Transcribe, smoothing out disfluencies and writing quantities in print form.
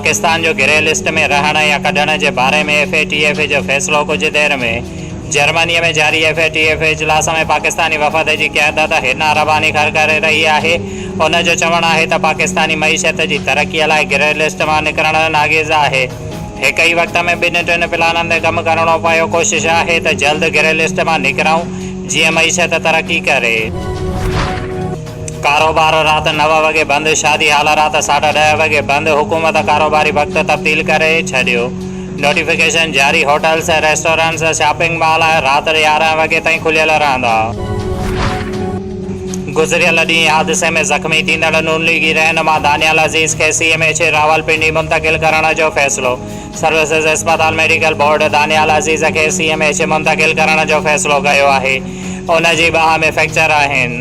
पाकिस्तान जो grey list में रहण या कढण जे बारे में FATF जो फ़ैसिलो कुछ देर में जर्मनी में जारी FATF इजलास में पाकिस्तानी वफ़द की क़यादत हिन रवानी खर करे रही है। उन जो चवण है तो पाकिस्तानी मईशत की तरक्की लाइ ग्रे लिस्ट में निकरण नागेज़ है। एक ही वक्त में बिन टिन प्लानन ते कम करणो पियो। कोशिश है तो जल्द ग्रे लिस्ट में निकरूं जी मईशत तरक्की करे। कारोबार रात 9 वगे बंद, शादी हाल रात 10:30 वगे बंद। हुकूमत कारोबारी वक्त तब्दील करे छड़ियो। नोटिफिकेशन जारी। होटल्स, रेस्टोरेंट्स, शॉपिंग मॉल रात 11 वगे ताईं खुलियल रहंदा। गुज़रियल ॾींहुं हादसे में ज़ख़्मी थींदड़ नून लीगी रहनुमा दानियाल अज़ीज़ खे CMH रावलपिंडी मुंतक़िल करण जो फ़ैसिलो। सर्विसेज अस्पताल मेडिकल बोर्ड दानियाल अज़ीज़ खे CMH मुंतक़िल करण जो फ़ैसिलो कयो आहे। उन जी बाह में फ्रैक्चर आहिनि।